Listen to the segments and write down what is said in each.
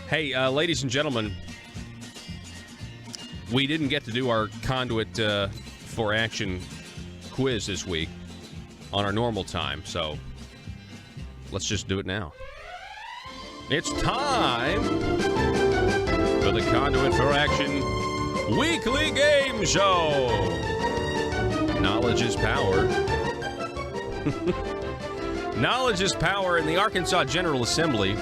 Hey, ladies and gentlemen, we didn't get to do our Conduit for Action quiz this week on our normal time, so let's just do it now. It's time for the Conduit for Action weekly game show. Knowledge is power. Knowledge is power, and the Arkansas General Assembly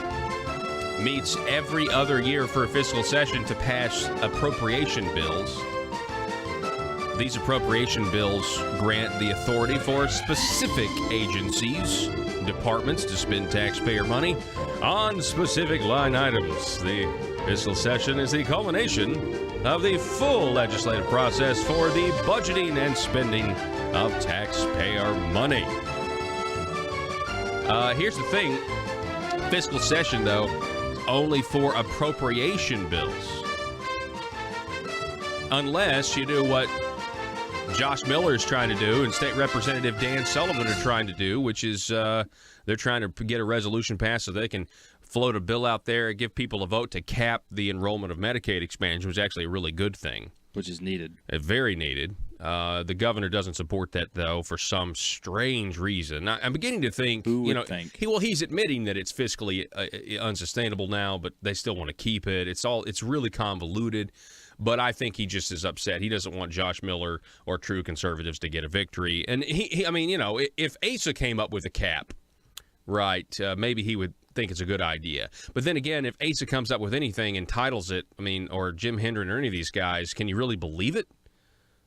meets every other year for a fiscal session to pass appropriation bills. These appropriation bills grant the authority for specific agencies, departments to spend taxpayer money on specific line items. The fiscal session is the culmination of the full legislative process for the budgeting and spending of taxpayer money. Here's the thing. Fiscal session, though, only for appropriation bills. Unless you do what Josh Miller is trying to do and State Representative Dan Sullivan are trying to do, which is they're trying to get a resolution passed so they can float a bill out there and give people a vote to cap the enrollment of Medicaid expansion, which is actually a really good thing. Which is needed. Very needed. The governor doesn't support that, though, for some strange reason. I'm beginning to think, he's admitting that it's fiscally unsustainable now, but they still want to keep it. It's really convoluted, but I think he just is upset. He doesn't want Josh Miller or true conservatives to get a victory. And if Asa came up with a cap, right, maybe he would think it's a good idea. But then again, if Asa comes up with anything and titles it, or Jim Hendren or any of these guys, can you really believe it?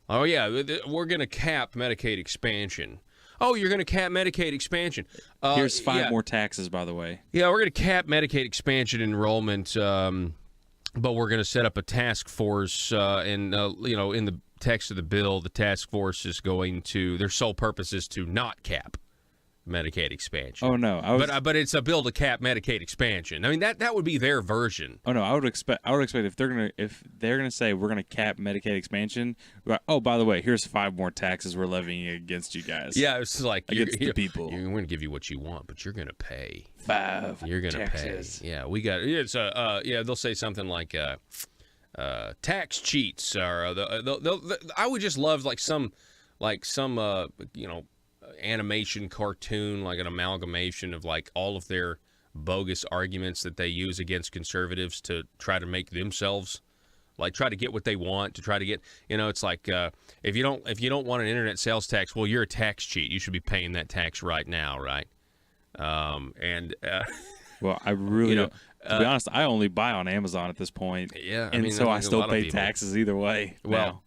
Oh, yeah, we're going to cap Medicaid expansion. Oh, you're going to cap Medicaid expansion. Here's five more taxes, by the way. Yeah, we're going to cap Medicaid expansion enrollment, but we're going to set up a task force, and in the text of the bill, the task force is going to, their sole purpose is to not cap Medicaid expansion. Oh no! But it's a bill to cap Medicaid expansion. That would be their version. Oh no! I would expect if they're gonna say we're gonna cap Medicaid expansion. Oh, by the way, here's 5 more taxes we're levying against you guys. Yeah, it's like against the people. We're gonna give you what you want, but you're gonna pay 5. You're gonna taxes. pay. Yeah, we got it's they'll say something like tax cheats or I would just love some animation cartoon, like an amalgamation of like all of their bogus arguments that they use against conservatives to try to make themselves try to get what they want, to try to get, it's like if you don't want an internet sales tax, well, you're a tax cheat, you should be paying that tax right now, right? Well, I really don't, to be honest, I only buy on Amazon at this point. Yeah, so I still pay taxes either way. Well,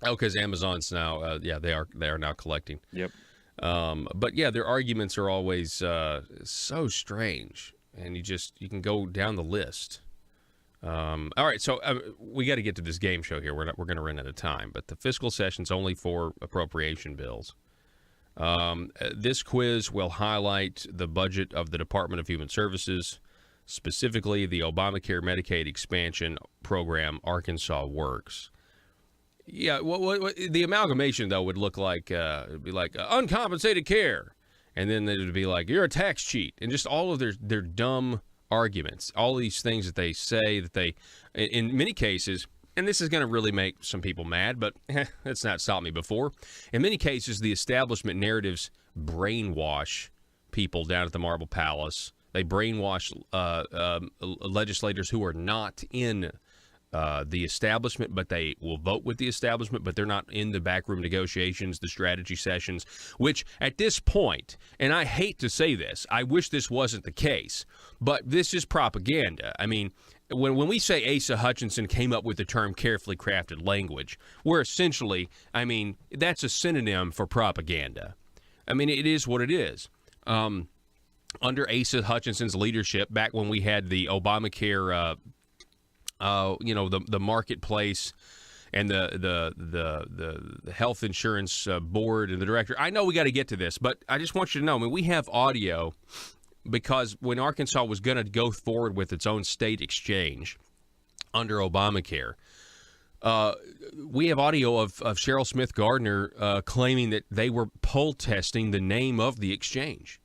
because Amazon's now they are now collecting. Yep. But yeah, their arguments are always so strange, and you can go down the list. All right, so we got to get to this game show here. We're going to run out of time, but the fiscal session's only for appropriation bills. This quiz will highlight the budget of the Department of Human Services, specifically the Obamacare Medicaid expansion program, Arkansas Works. Yeah, what the amalgamation, though, would look like, it'd be like uncompensated care. And then it would be like, you're a tax cheat. And just all of their dumb arguments, all these things that they say that they, in many cases, and this is going to really make some people mad, but it's not stopped me before. In many cases, the establishment narratives brainwash people down at the Marble Palace. They brainwash legislators who are not in the establishment, but they will vote with the establishment, but they're not in the backroom negotiations, the strategy sessions, which at this point, and I hate to say this, I wish this wasn't the case, but this is propaganda. When we say Asa Hutchinson came up with the term carefully crafted language, we're essentially, that's a synonym for propaganda. It is what it is. Under Asa Hutchinson's leadership, back when we had the Obamacare the marketplace and the health insurance board and the director. I know we got to get to this, but I just want you to know, we have audio because when Arkansas was going to go forward with its own state exchange under Obamacare, we have audio of Cheryl Smith Gardner claiming that they were poll testing the name of the exchange.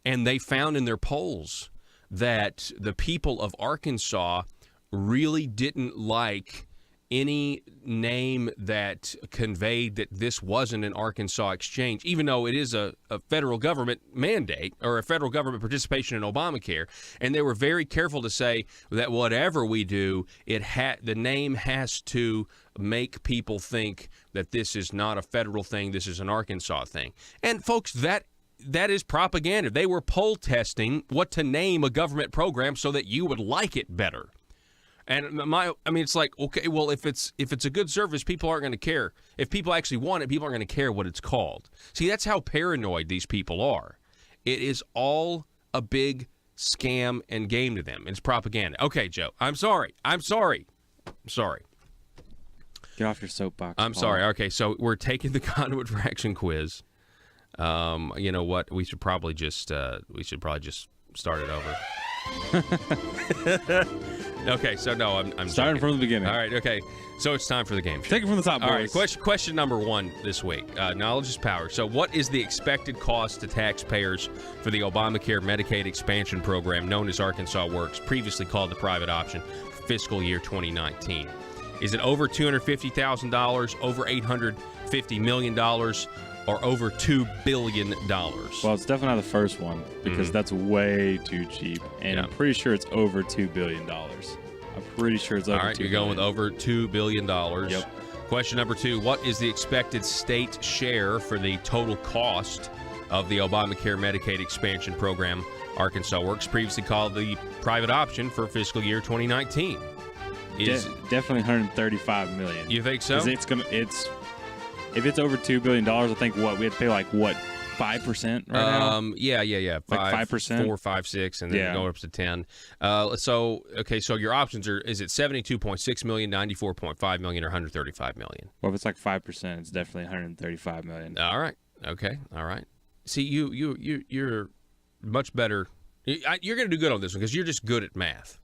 And they found in their polls that the people of Arkansas really didn't like any name that conveyed that this wasn't an Arkansas exchange, even though it is a federal government mandate or a federal government participation in Obamacare. And they were very careful to say that whatever we do, the name has to make people think that this is not a federal thing, this is an Arkansas thing. And folks, that is propaganda. They were poll testing what to name a government program so that you would like it better. And it's like, okay, well, if it's a good service, people aren't going to care. If people actually want it, people aren't going to care what it's called. See, that's how paranoid these people are. It is all a big scam and game to them. It's propaganda. Okay, Joe, I'm sorry. Get off your soapbox. I'm sorry. Okay, so we're taking the Conduit fraction quiz. You know what? We should probably just start it over. Okay, so no, I'm starting joking. from the beginning. All right, okay. So it's time for the game show. Take it from the top, boys. All right, question number 1 this week. Knowledge is power. So what is the expected cost to taxpayers for the Obamacare Medicaid expansion program known as Arkansas Works, previously called the private option, for fiscal year 2019? Is it over $250,000, over $850 million, or over $2 billion? Well, it's definitely not the first one because that's way too cheap. And I'm pretty sure it's over $2 billion. I'm pretty sure it's over $2 billion. All right, you're going with over $2 billion. Yep. Question number 2, what is the expected state share for the total cost of the Obamacare Medicaid expansion program, Arkansas Works, previously called the private option, for fiscal year 2019? Definitely $135 million. You think so? If it's over $2 billion, I think we have to pay 5% right now? Yeah. 5%? 4, 5, 6, and then go up to 10. So your options are, is it $72.6 million, $94.5 million, or $135 million? Well, if it's 5%, it's definitely $135 million. All right. Okay. All right. See, you're much better. You're going to do good on this one because you're just good at math.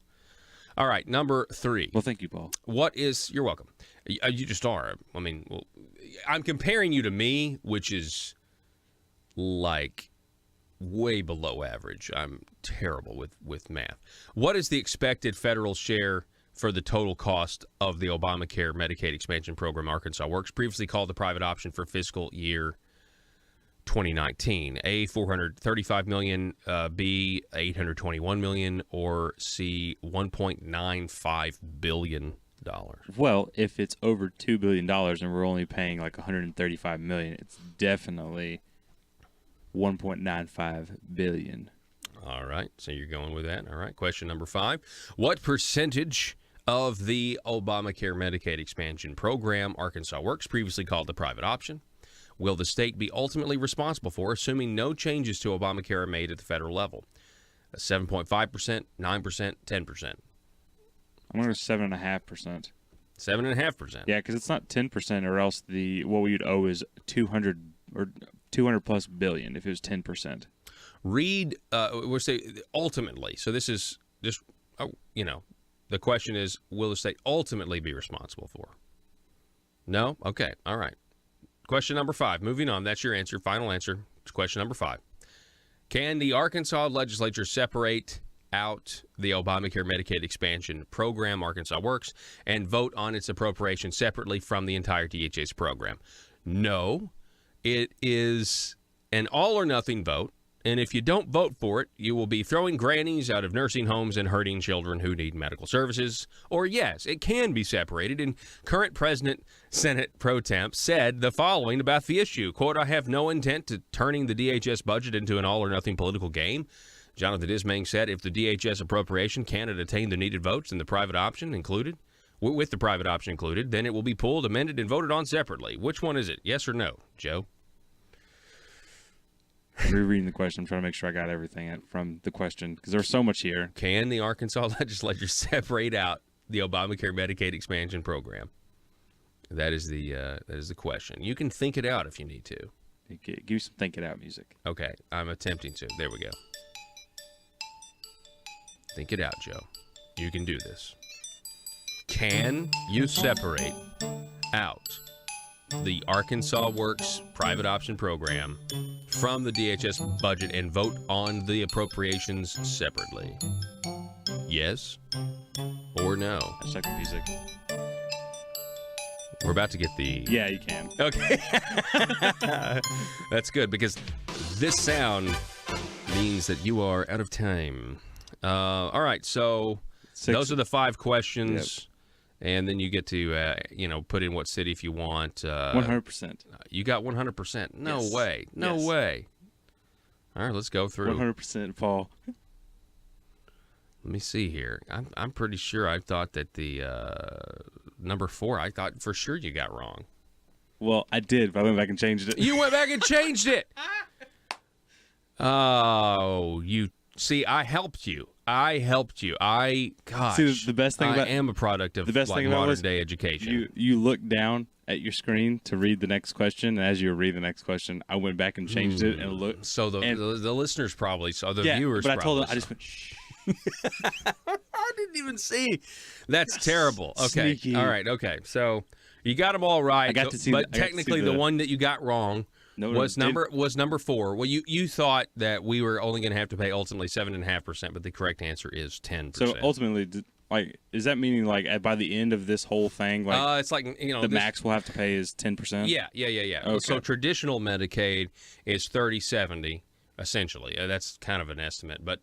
All right, number 3. Well, thank you, Paul. You're welcome. You just are. I mean, I'm comparing you to me, which is way below average. I'm terrible with math. What is the expected federal share for the total cost of the Obamacare Medicaid expansion program, Arkansas Works, previously called the private option, for fiscal year 2019? A, $435 million, B, $821 million, or C, $1.95 billion? Well, if it's over $2 billion and we're only paying $135 million, it's definitely $1.95 billion. All right, so you're going with that. All right, question number 5. What percentage of the Obamacare Medicaid expansion program, Arkansas Works, previously called the private option, will the state be ultimately responsible for, assuming no changes to Obamacare are made at the federal level? 7.5%, 9%, 10%? I'm going to go 7.5%. 7.5%. Yeah, because it's not 10%, or else what we would owe is 200 plus billion if it was 10%. Read, we'll say ultimately. So this is just, the question is, will the state ultimately be responsible for? No? Okay. All right. Question number 5. Moving on. That's your answer. Final answer. It's question number 5. Can the Arkansas legislature separate out the Obamacare Medicaid expansion program, Arkansas Works, and vote on its appropriation separately from the entire DHS program? No. It is an all or nothing vote, and if you don't vote for it, you will be throwing grannies out of nursing homes and hurting children who need medical services. Or yes, it can be separated, and current President Senate Pro Temp said the following about the issue, quote, "I have no intent to turning the DHS budget into an all or nothing political game." Jonathan Dismang said if the DHS appropriation cannot attain the needed votes and the private option included, with the private option included, then it will be pulled, amended, and voted on separately. Which one is it? Yes or no, Joe? I'm rereading the question. I'm trying to make sure I got everything from the question because there's so much here. Can the Arkansas legislature separate out the Obamacare Medicaid expansion program? That is the question. You can think it out if you need to. Give you some think it out music. Okay, I'm attempting to. There we go. Think it out, Joe. You can do this. Can you separate out the Arkansas Works private option program from the DHS budget and vote on the appropriations separately? Yes or no? I stuck the music. We're about to get the... Yeah, you can. Okay. That's good, because this sound means that you are out of time. All right, so those are the 5 questions, and then you get to, put in what city if you want. 100%. You got 100%. No Yes. way. No Yes. way. All right, let's go through. 100%, Paul. Let me see here. I'm pretty sure I thought that the number 4, I thought for sure you got wrong. Well, I did, but I went back and changed it. You went back and changed it. Oh, you see, I helped you. Gosh. See, the best thing about I am a product of the best thing about modern was day education. You look down at your screen to read the next question, and as you read the next question, I went back and changed it and looked. So the listeners probably saw, the viewers but I probably told them, saw. I just went, shh. I didn't even see. That's terrible. Okay. Sneaky. All right. Okay. So you got them all right. I got to see but the- I got to see technically, the the- one that you got wrong was number 4. Well, you thought that we were only going to have to pay ultimately 7.5%, but the correct answer is 10%. So ultimately, is that meaning by the end of this whole thing, it's like the max we'll have to pay is 10%? Yeah. Okay. So traditional Medicaid is 30/70, essentially. That's kind of an estimate, but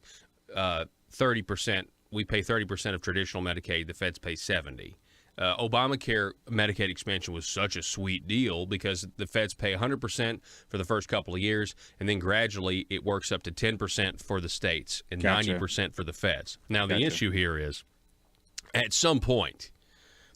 30%. We pay 30% of traditional Medicaid. The feds pay 70%. Obamacare Medicaid expansion was such a sweet deal because the feds pay 100% for the first couple of years, and then gradually it works up to 10% for the states and Gotcha. 90% for the feds. Now, the Gotcha. issue here is, at some point,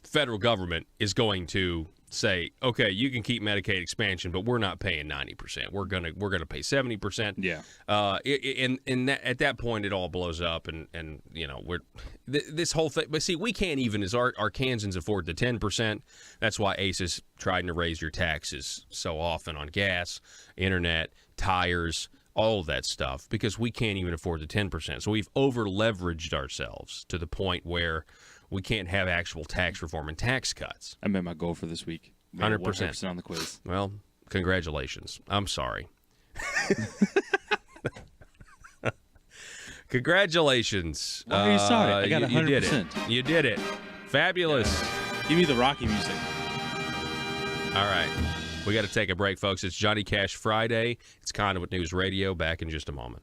the federal government is going to say, okay, you can keep Medicaid expansion, but we're not paying 90%. We're gonna pay 70%. Yeah. And at that point, it all blows up, and we're this whole thing. But see, we can't even as Arkansans afford the 10%. That's why ACE is trying to raise your taxes so often on gas, internet, tires, all of that stuff, because we can't even afford the 10%. So we've over leveraged ourselves to the point where we can't have actual tax reform and tax cuts. I met my goal for this week. 100%. 100% on the quiz. Well, congratulations. I'm sorry. Congratulations. Why are you sorry? I got 100%. You did it. You did it. Fabulous. Give me the Rocky music. All right. We got to take a break, folks. It's Johnny Cash Friday. It's Conduit News Radio. Back in just a moment.